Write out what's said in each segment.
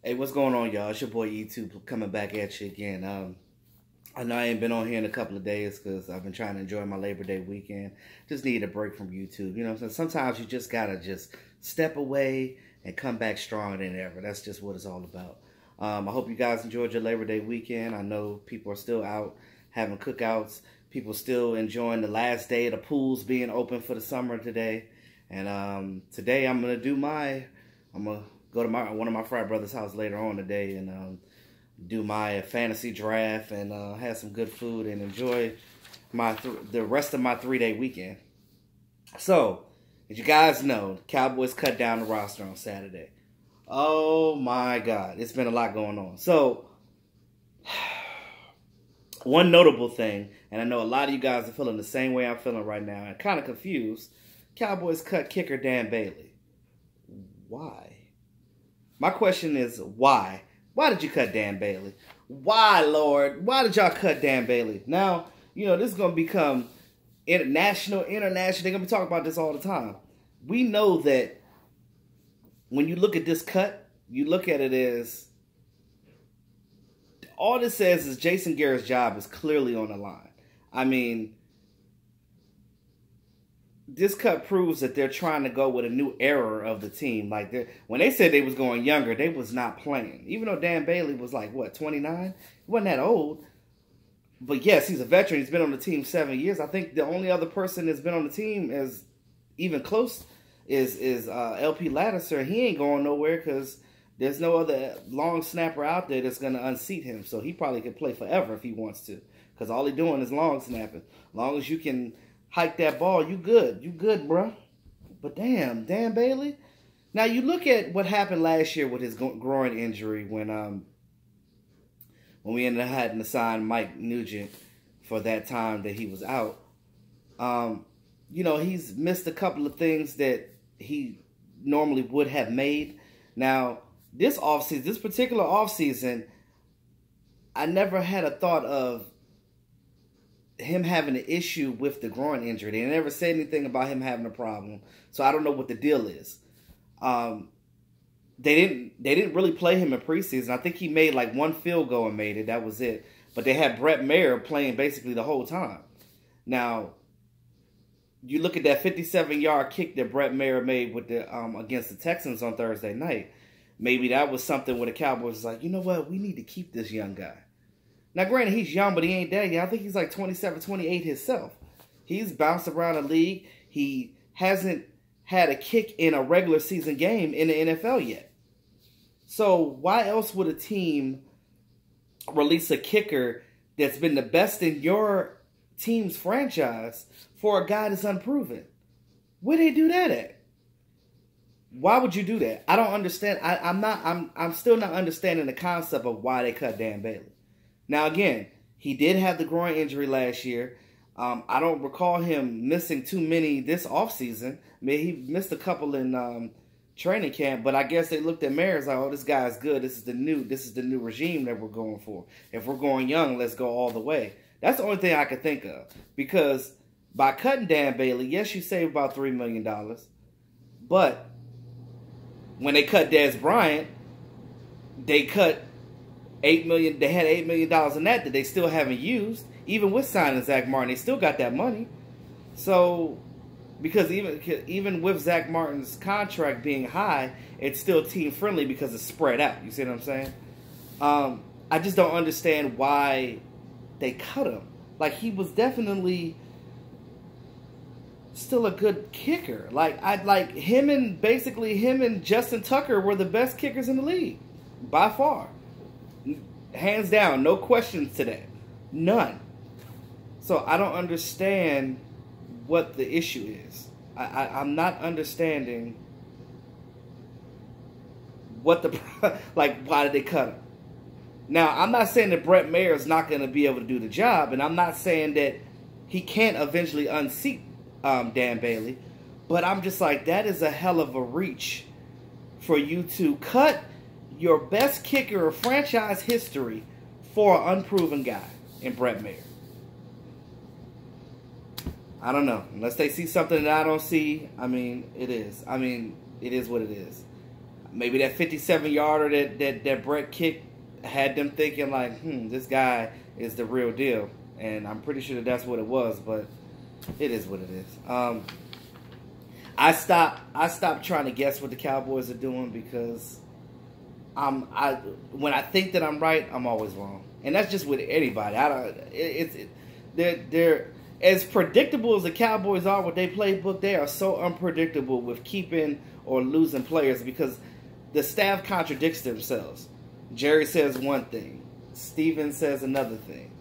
Hey, what's going on, y'all? It's your boy YouTube coming back at you again. I know I ain't been on here in a couple of days because I've been trying to enjoy my Labor Day weekend. Just need a break from YouTube. You know, so sometimes you just gotta just step away and come back stronger than ever. That's just what it's all about. I hope you guys enjoyed your Labor Day weekend. I know people are still out having cookouts. People still enjoying the last day of the pools being open for the summer today. And today I'm gonna go to one of my frat brothers' house later on today and do my fantasy draft and have some good food and enjoy the rest of my 3-day weekend. So, as you guys know, the Cowboys cut down the roster on Saturday. Oh my God, it's been a lot going on. So, one notable thing, and I know a lot of you guys are feeling the same way I'm feeling right now, and kind of confused. Cowboys cut kicker Dan Bailey. Why? My question is, why? Why did you cut Dan Bailey? Why, Lord? Why did y'all cut Dan Bailey? Now, you know, this is going to become international. They're going to be talking about this all the time. We know that when you look at this cut, you look at it as, all this says is Jason Garrett's job is clearly on the line. I mean, this cut proves that they're trying to go with a new era of the team. Like, when they said they was going younger, they was not playing. Even though Dan Bailey was like, what, 29? He wasn't that old. But yes, he's a veteran. He's been on the team 7 years. I think the only other person that's been on the team is even close is LP Laddiser. He ain't going nowhere because there's no other long snapper out there that's going to unseat him. So he probably could play forever if he wants to, because all he's doing is long snapping. As long as you can hike that ball, you good. You good, bro. But damn, Dan Bailey. Now, you look at what happened last year with his groin injury when we ended up having to sign Mike Nugent for that time that he was out. You know, he's missed a couple of things that he normally would have made. Now, this offseason, this particular offseason, I never had a thought of him having an issue with the groin injury. They never said anything about him having a problem, so I don't know what the deal is. They didn't really play him in preseason. I think he made like one field goal and made it. That was it. But they had Brett Mayer playing basically the whole time. Now, you look at that 57-yard kick that Brett Mayer made with the against the Texans on Thursday night. Maybe that was something where the Cowboys was like, you know what, we need to keep this young guy. Now, granted, he's young, but he ain't that young. I think he's like 27, 28 himself. He's bounced around the league. He hasn't had a kick in a regular season game in the NFL yet. So why else would a team release a kicker that's been the best in your team's franchise for a guy that's unproven? Where they do that at? Why would you do that? I don't understand. I'm still not understanding the concept of why they cut Dan Bailey. Now, again, he did have the groin injury last year. I don't recall him missing too many this offseason. I mean, he missed a couple in training camp, but I guess they looked at Mayer like, oh, this guy's good. This is the new regime that we're going for. If we're going young, let's go all the way. That's the only thing I could think of. Because by cutting Dan Bailey, yes, you save about $3 million. But when they cut Dez Bryant, they cut $8 million. They had $8 million in that they still haven't used. Even with signing Zach Martin, they still got that money. So, because even with Zach Martin's contract being high, it's still team friendly because it's spread out. You see what I'm saying? I just don't understand why they cut him. Like, he was definitely still a good kicker. Like him and Justin Tucker were the best kickers in the league by far. Hands down, no questions to that. None. So I don't understand what the issue is. I'm not understanding what like, why did they cut him? Now, I'm not saying that Brett Mayer is not going to be able to do the job, and I'm not saying that he can't eventually unseat Dan Bailey, but I'm just like, that is a hell of a reach for you to cut your best kicker of franchise history for an unproven guy in Brett Mayer. I don't know. Unless they see something that I don't see, I mean, it is. I mean, it is what it is. maybe that 57-yarder that Brett kicked had them thinking like, this guy is the real deal. And I'm pretty sure that's what it was, but it is what it is. I stopped trying to guess what the Cowboys are doing because when I think that I'm right, I'm always wrong, and that's just with anybody. They're as predictable as the Cowboys are with their playbook. They are so unpredictable with keeping or losing players because the staff contradicts themselves. Jerry says one thing, Steven says another thing,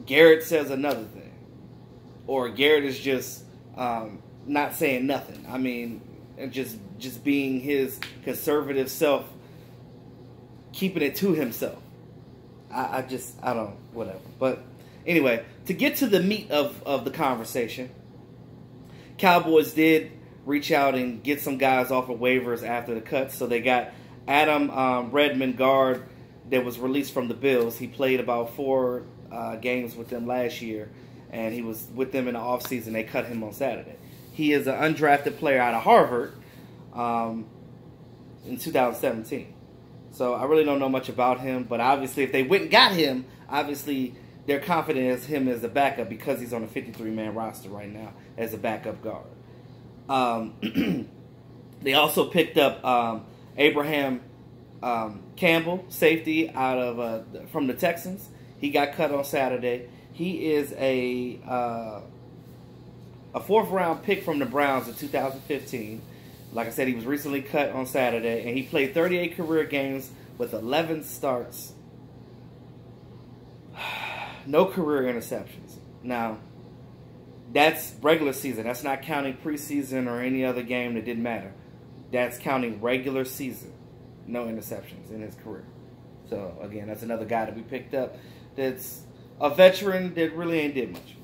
Garrett says another thing, or Garrett is just not saying nothing. I mean, just being his conservative self, keeping it to himself. I don't, whatever. But anyway, to get to the meat of the conversation, Cowboys did reach out and get some guys off of waivers after the cuts. So they got Adam Redmond, guard, that was released from the Bills. He played about 4 games with them last year, and he was with them in the offseason. They cut him on Saturday. He is an undrafted player out of Harvard in 2017. So I really don't know much about him, but obviously if they went and got him, obviously they're confident as him as a backup because he's on a 53-man roster right now as a backup guard. They also picked up Abraham Campbell, safety out of from the Texans. He got cut on Saturday. He is a 4th-round pick from the Browns in 2015. Like I said, he was recently cut on Saturday, and he played 38 career games with 11 starts. No career interceptions. Now, that's regular season. That's not counting preseason or any other game that didn't matter. That's counting regular season. No interceptions in his career. So, again, that's another guy that we picked up that's a veteran that really ain't did much.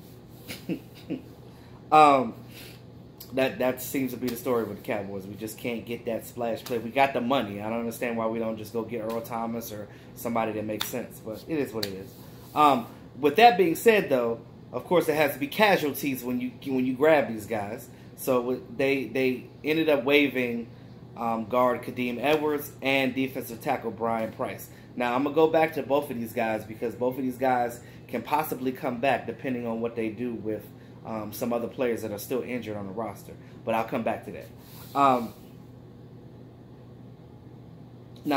That seems to be the story with the Cowboys. We just can't get that splash play. We got the money. I don't understand why we don't just go get Earl Thomas or somebody that makes sense. But it is what it is. With that being said, though, of course, there has to be casualties when you grab these guys. So they ended up waiving guard Kadeem Edwards and defensive tackle Brian Price. Now, I'm going to go back to both of these guys because both of these guys can possibly come back depending on what they do with some other players that are still injured on the roster. But I'll come back to that. Now,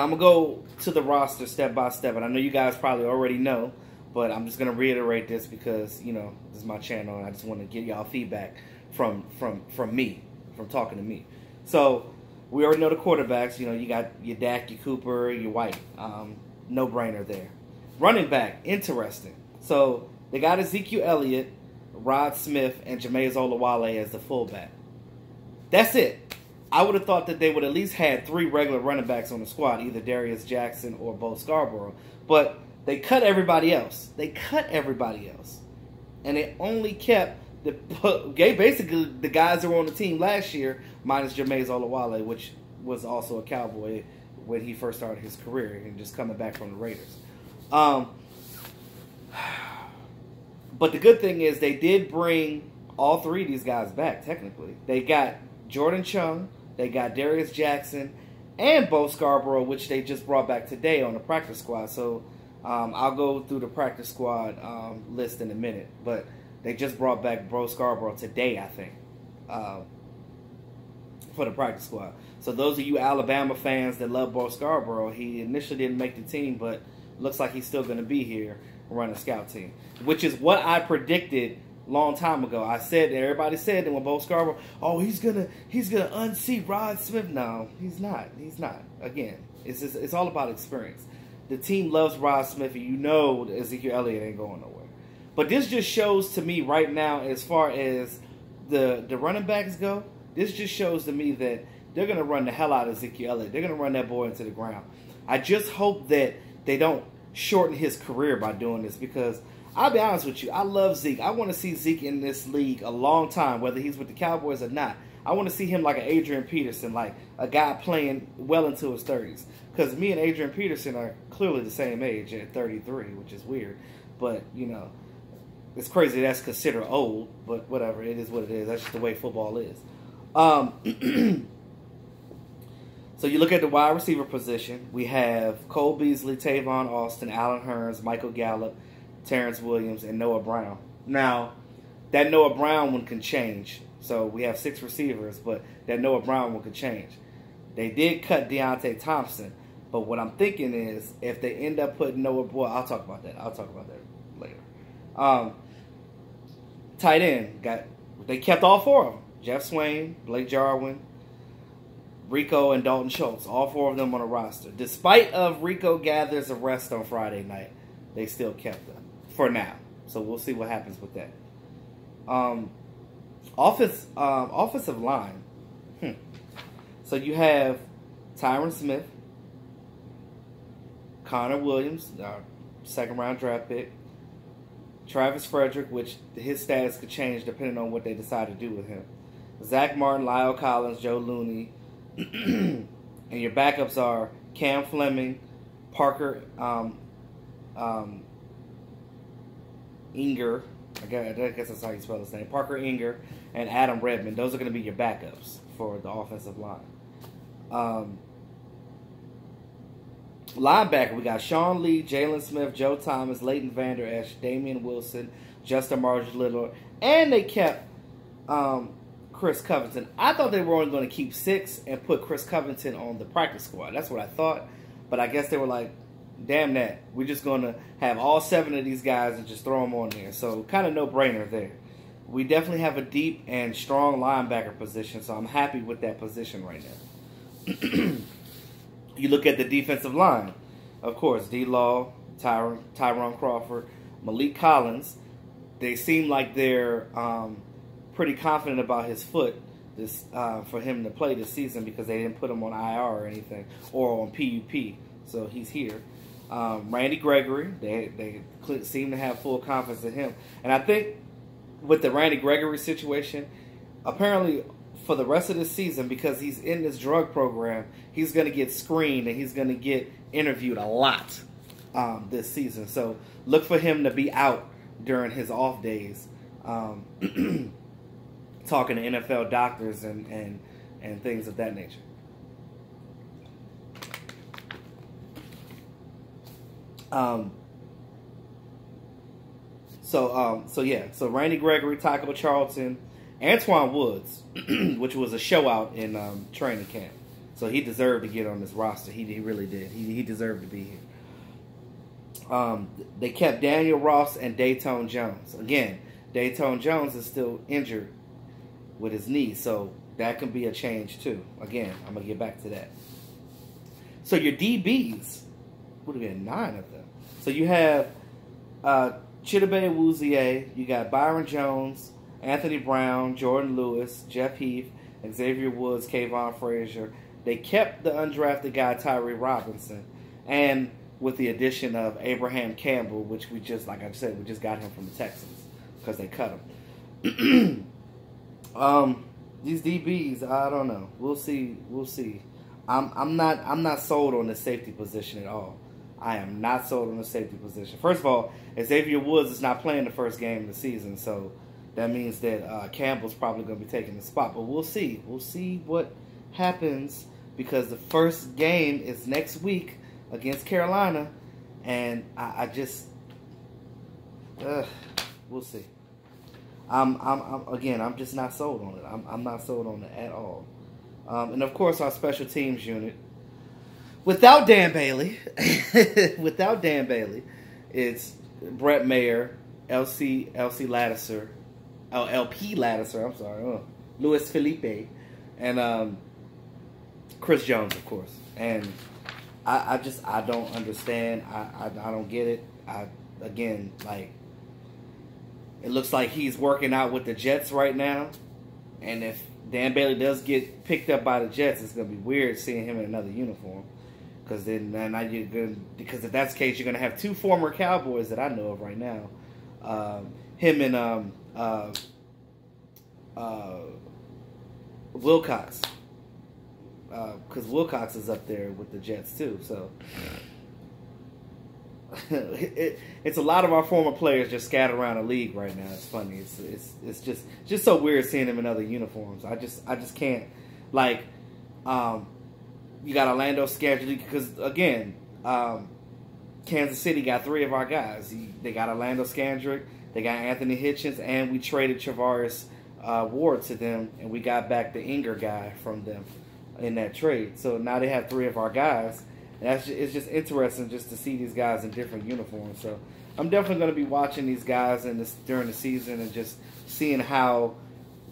I'm going to go to the roster step by step. And I know you guys probably already know, but I'm just going to reiterate this because, you know, this is my channel. And I just want to get y'all feedback from me, from talking to me. So, we already know the quarterbacks. You know, you got your Dak, your Cooper, your White. No-brainer there. Running back, interesting. So, they got Ezekiel Elliott, Rod Smith, and Jameis Olawale as the fullback. That's it. I would have thought that they would at least had 3 regular running backs on the squad, either Darius Jackson or Bo Scarborough. But they cut everybody else. And they only kept basically the guys that were on the team last year, minus Jameis Olawale, which was also a Cowboy when he first started his career and just coming back from the Raiders. But the good thing is they did bring all 3 of these guys back, technically. They got Jordan Chung, they got Darius Jackson, and Bo Scarborough, which they just brought back today on the practice squad. So I'll go through the practice squad list in a minute. But they just brought back Bo Scarborough today, I think, for the practice squad. So those of you Alabama fans that love Bo Scarborough, he initially didn't make the team, but looks like he's still going to be here run a scout team, which is what I predicted long time ago. I said that everybody said that when Bo Scarborough, oh, he's gonna unseat Rod Smith. No, he's not. He's not. Again, it's all about experience. The team loves Rod Smith, and you know Ezekiel Elliott ain't going nowhere. But this just shows to me right now, as far as the running backs go, this just shows to me that they're gonna run the hell out of Ezekiel Elliott. They're gonna run that boy into the ground. I just hope that they don't shorten his career by doing this, because I'll be honest with you, I love Zeke. I want to see Zeke in this league a long time, whether he's with the Cowboys or not. I want to see him like an Adrian Peterson, like a guy playing well into his 30s. Because me and Adrian Peterson are clearly the same age at 33, which is weird. But, you know, it's crazy that's considered old, but whatever. It is what it is. That's just the way football is. So you look at the wide receiver position. We have Cole Beasley, Tavon Austin, Allen Hurns, Michael Gallup, Terrence Williams, and Noah Brown. Now, that Noah Brown one can change. So we have 6 receivers, but that Noah Brown one could change. They did cut Deontay Thompson, but what I'm thinking is if they end up putting Noah, well, I'll talk about that. I'll talk about that later. Tight end they kept all 4 of them: Jeff Swain, Blake Jarwin, Rico, and Dalton Schultz. All 4 of them on the roster. Despite of Rico Gathers' arrest on Friday night, they still kept them for now. So we'll see what happens with that. Offensive line. So you have Tyron Smith, Connor Williams, second-round draft pick, Travis Frederick, which his status could change depending on what they decide to do with him, Zach Martin, Lyle Collins, Joe Looney, and your backups are Cam Fleming, Parker Inger, I guess that's how you spell his name, Parker Inger, and Adam Redmond. Those are going to be your backups for the offensive line. Linebacker, we got Sean Lee, Jalen Smith, Joe Thomas, Leighton Vander Esch, Damian Wilson, Justin Marshall-Little, and they kept Chris Covington. I thought they were only going to keep 6 and put Chris Covington on the practice squad. That's what I thought, but I guess they were like, damn that. We're just going to have all 7 of these guys and just throw them on there. So kind of no-brainer there. We definitely have a deep and strong linebacker position, so I'm happy with that position right now. You look at the defensive line. Of course, D-Law, Tyrone Crawford, Malik Collins. They seem like they're pretty confident about his foot for him to play this season because they didn't put him on IR or anything or on PUP. So he's here. Randy Gregory, they seem to have full confidence in him. And I think with the Randy Gregory situation, apparently for the rest of the season, because he's in this drug program, he's going to get screened and he's going to get interviewed a lot this season. So look for him to be out during his off days, talking to NFL doctors and things of that nature. So Randy Gregory, Taco Charlton, Antoine Woods, which was a show out in training camp. So he deserved to get on this roster. He really did. He deserved to be here. They kept Daniel Ross and Dayton Jones. Again, Dayton Jones is still injured with his knee, so that can be a change too. Again, I'm going to get back to that. So your DBs, what do we have, 9 of them? So you have Chidobe Awuzie, you got Byron Jones, Anthony Brown, Jordan Lewis, Jeff Heath, Xavier Woods, Kayvon Frazier. They kept the undrafted guy Tyree Robinson, and with the addition of Abraham Campbell, which we just, like I said, we just got him from the Texans because they cut him. These DBs, I don't know. We'll see. I'm not sold on the safety position at all. I am not sold on the safety position. First of all, Xavier Woods is not playing the first game of the season, so that means that Campbell's probably going to be taking the spot. But we'll see. We'll see what happens because the first game is next week against Carolina, and I just we'll see. I'm just not sold on it. I'm not sold on it at all. And of course, our special teams unit, without Dan Bailey, it's Brett Mayer, LP Laddiser, I'm sorry, Luis Felipe, and Chris Jones, of course. And I don't understand. I don't get it. It looks like he's working out with the Jets right now. And if Dan Bailey does get picked up by the Jets, it's going to be weird seeing him in another uniform. Because if that's the case, you're going to have 2 former Cowboys that I know of right now. Him and Wilcox. Because Wilcox is up there with the Jets too. So it's a lot of our former players just scattered around the league right now. It's funny. It's just so weird seeing them in other uniforms. I just can't, like, You got Orlando Scandrick because, again, Kansas City got 3 of our guys. They got Orlando Scandrick, they got Anthony Hitchens, and we traded Travaris Ward to them, and we got back the Inger guy from them in that trade. So now they have 3 of our guys. And it's just interesting just to see these guys in different uniforms. So I'm definitely going to be watching these guys during the season and just seeing how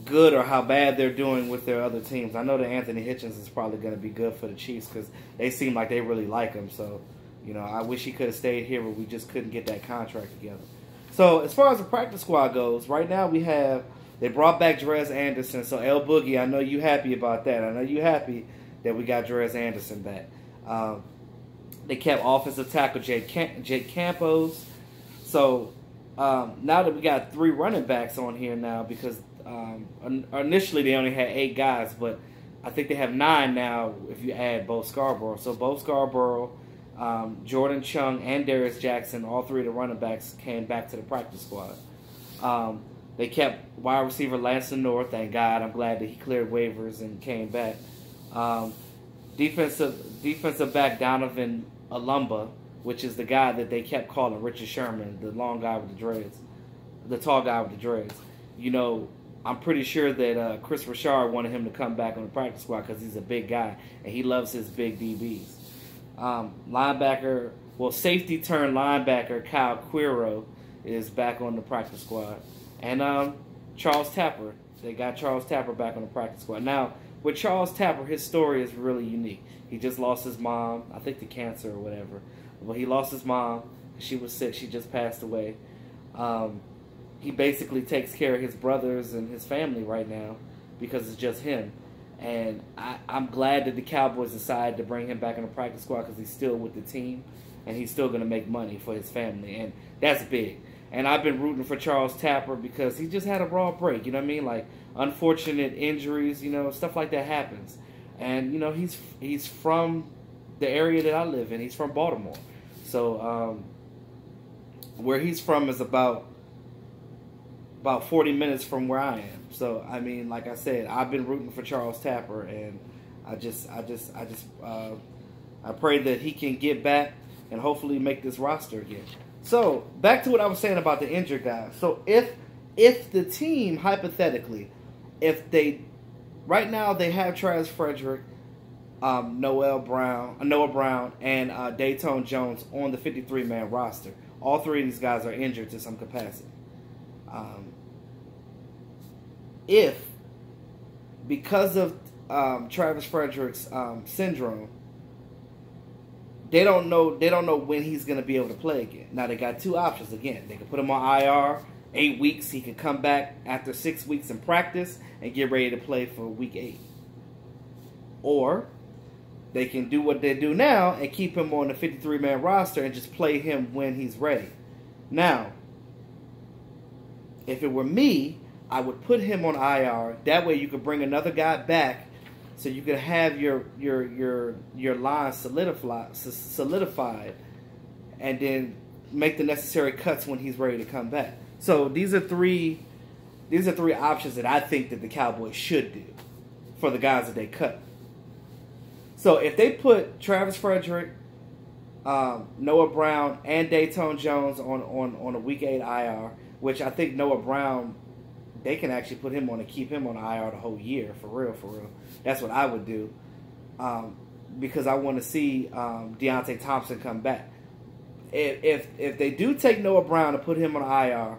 good or how bad they're doing with their other teams. I know that Anthony Hitchens is probably going to be good for the Chiefs because they seem like they really like him. So, you know, I wish he could have stayed here, but we just couldn't get that contract together. So as far as the practice squad goes, right now they brought back Dres Anderson. So El Boogie, I know you happy about that. I know you happy that we got Dres Anderson back. They kept offensive tackle Jake Campos. So now that we got 3 running backs on here now, because initially they only had 8 guys, but I think they have 9 now if you add Bo Scarborough. So Bo Scarborough, Jordan Chung, and Darius Jackson, all 3 of the running backs came back to the practice squad. They kept wide receiver Lanston North, thank God. I'm glad that he cleared waivers and came back. Defensive back Donovan Alumba, which is the guy that they kept calling Richard Sherman, the long guy with the dreads, the tall guy with the dreads. You know, I'm pretty sure that Chris Richard wanted him to come back on the practice squad because he's a big guy and he loves his big DBs. Safety turned linebacker Kyle Quiro is back on the practice squad, and Charles Tapper. They got Charles Tapper back on the practice squad. Now, with Charles Tapper, his story is really unique. He just lost his mom, I think to cancer or whatever. But he lost his mom. She was sick. She just passed away. He basically takes care of his brothers and his family right now because it's just him. And I'm glad that the Cowboys decided to bring him back in the practice squad because he's still with the team and he's still going to make money for his family. And that's big. And I've been rooting for Charles Tapper because he just had a raw break. You know what I mean? Like, unfortunate injuries, you know, stuff like that happens. And, you know, he's from the area that I live in. He's from Baltimore. So, where he's from is about 40 minutes from where I am. So, I mean, like I said, I've been rooting for Charles Tapper, and I pray that he can get back and hopefully make this roster again. So, back to what I was saying about the injured guys. So, if the team, hypothetically, right now they have Travis Frederick, Noah Brown, and Dayton Jones on the 53-man roster. All 3 of these guys are injured to some capacity. If, because of Travis Frederick's syndrome, they don't know when he's going to be able to play again. Now, they got 2 options again. They can put him on IR, 8 weeks. He could come back after 6 weeks in practice and get ready to play for week 8. Or they can do what they do now and keep him on the 53-man roster and just play him when he's ready. Now, if it were me, I would put him on IR. That way you could bring another guy back so you could have your line solidified and then make the necessary cuts when he's ready to come back. So these are three options that I think that the Cowboys should do for the guys that they cut. So if they put Travis Frederick, Noah Brown, and Dayton Jones on a week 8 IR, which I think Noah Brown, they can actually put him on and keep him on IR the whole year, for real. That's what I would do, because I want to see Deontay Thompson come back. If they do take Noah Brown and put him on IR,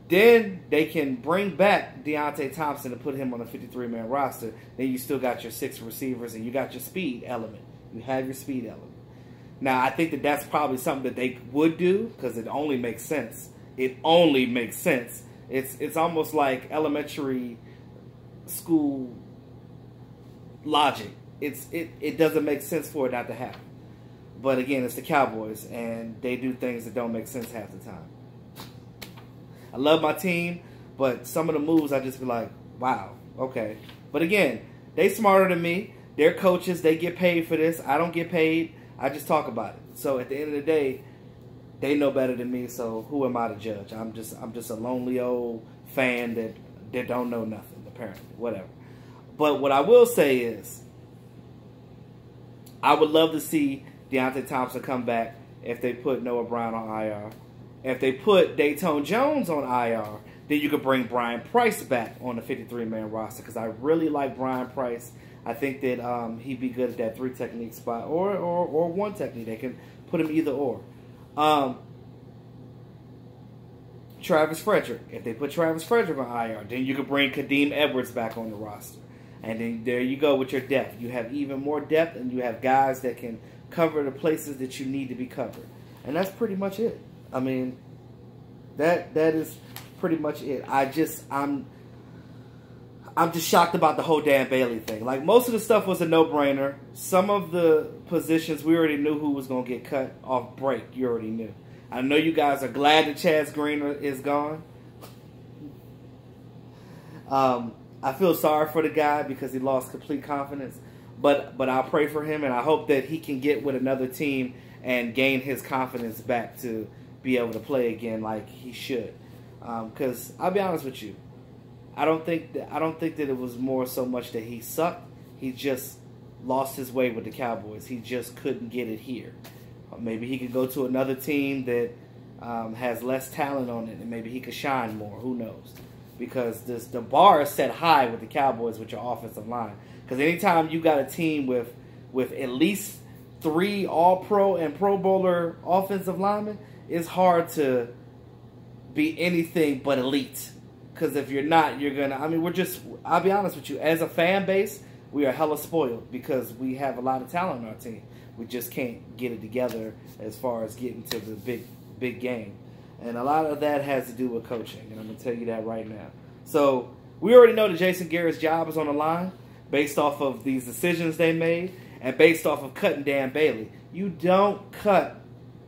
then they can bring back Deontay Thompson and put him on a 53-man roster. Then you still got your 6 receivers and you got your speed element. You have your speed element. Now, I think that that's probably something that they would do because it only makes sense. It only makes sense. It's almost like elementary school logic. It doesn't make sense for it not to happen. But again, it's the Cowboys, and they do things that don't make sense half the time. I love my team, but some of the moves I just be like, wow, okay. But again, they smarter than me. They're coaches. They get paid for this. I don't get paid. I just talk about it. So at the end of the day, they know better than me. So who am I to judge? I'm just a lonely old fan that don't know nothing, apparently. Whatever. But what I will say is, I would love to see Deontay Thompson come back if they put Noah Brown on IR. If they put Dayton Jones on IR, then you could bring Brian Price back on the 53-man roster because I really like Brian Price. I think that he'd be good at that 3 technique spot or 1 technique. They can put him either or. Travis Frederick. If they put Travis Frederick on IR, then you could bring Kadeem Edwards back on the roster. And then there you go with your depth. You have even more depth, and you have guys that can cover the places that you need to be covered. And that's pretty much it. I mean, that is pretty much it. I'm just shocked about the whole Dan Bailey thing. Like, most of the stuff was a no-brainer. Some of the positions, we already knew who was going to get cut off break. You already knew. I know you guys are glad that Chaz Green is gone. I feel sorry for the guy because he lost complete confidence. But I'll pray for him, and I hope that he can get with another team and gain his confidence back to be able to play again like he should. Because I'll be honest with you, I don't think that it was more so much that he sucked. He just lost his way with the Cowboys. He just couldn't get it here. Maybe he could go to another team that has less talent on it, and maybe he could shine more. Who knows? Because the bar is set high with the Cowboys with your offensive line. Because anytime you got a team with at least 3 All-Pro and Pro Bowler offensive linemen, it's hard to be anything but elite. Because if you're not, you're going to... I mean, I'll be honest with you. As a fan base, we are hella spoiled because we have a lot of talent on our team. We just can't get it together as far as getting to the big game. And a lot of that has to do with coaching. And I'm going to tell you that right now. So, we already know that Jason Garrett's job is on the line based off of these decisions they made and based off of cutting Dan Bailey. You don't cut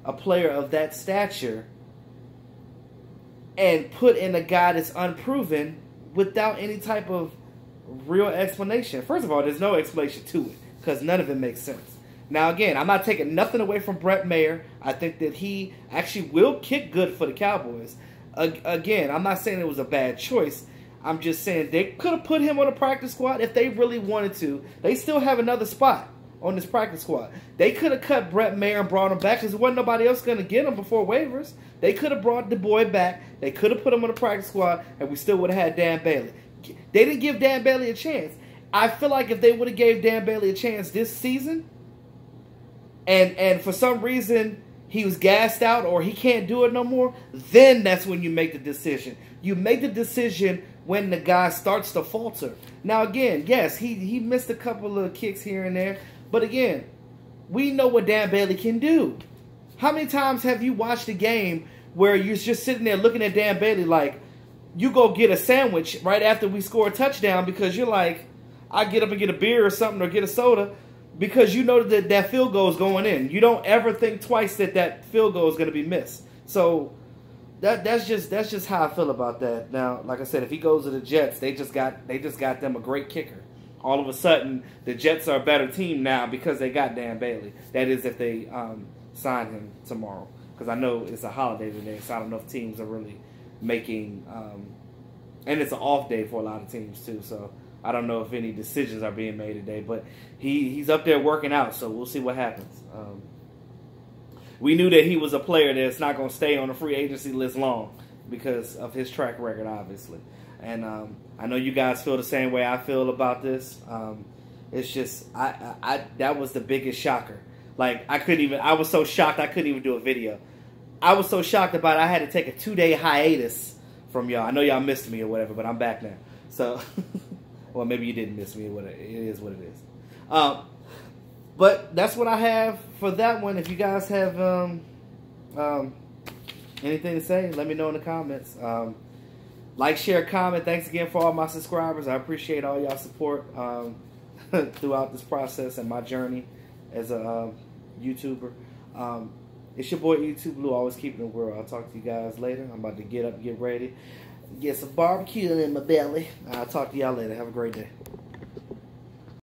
a player of that stature and put in a guy that's unproven without any type of real explanation. First of all, there's no explanation to it because none of it makes sense. Now, again, I'm not taking nothing away from Brett Mayer. I think that he actually will kick good for the Cowboys. Again, I'm not saying it was a bad choice. I'm just saying they could have put him on a practice squad if they really wanted to. They still have another spot on this practice squad. They could have cut Brett Mayer and brought him back because there wasn't nobody else going to get him before waivers. They could have brought the boy back. They could have put him on a practice squad, and we still would have had Dan Bailey. They didn't give Dan Bailey a chance. I feel like if they would have gave Dan Bailey a chance this season, and for some reason he was gassed out or he can't do it no more, then that's when you make the decision. You make the decision when the guy starts to falter. Now, again, yes, he missed a couple of kicks here and there. But, again, we know what Dan Bailey can do. How many times have you watched a game where you're just sitting there looking at Dan Bailey like, you go get a sandwich right after we score a touchdown because you're like, I get up and get a beer or something or get a soda because you know that that field goal is going in. You don't ever think twice that field goal is going to be missed. So that's just how I feel about that. Now, like I said, if he goes to the Jets, they just got them a great kicker. All of a sudden, the Jets are a better team now because they got Dan Bailey. That is if they sign him tomorrow. Because I know it's a holiday today, so I don't know if teams are really making and it's an off day for a lot of teams too, so I don't know if any decisions are being made today, but he's up there working out, so we'll see what happens. We knew that he was a player that's not going to stay on the free agency list long because of his track record, obviously. And I know you guys feel the same way I feel about this. It's just that was the biggest shocker. Like, I was so shocked I couldn't even do a video. I was so shocked about it, I had to take a 2-day hiatus from y'all. I know y'all missed me or whatever, but I'm back now. So, well, maybe you didn't miss me. It is what it is. But that's what I have for that one. If you guys have anything to say, let me know in the comments. Like, share, comment. Thanks again for all my subscribers. I appreciate all y'all support throughout this process and my journey as a YouTuber. It's your boy YouTube Blue, always keeping it real. I'll talk to you guys later. I'm about to get up, get ready, get some barbecue in my belly. I'll talk to y'all later. Have a great day.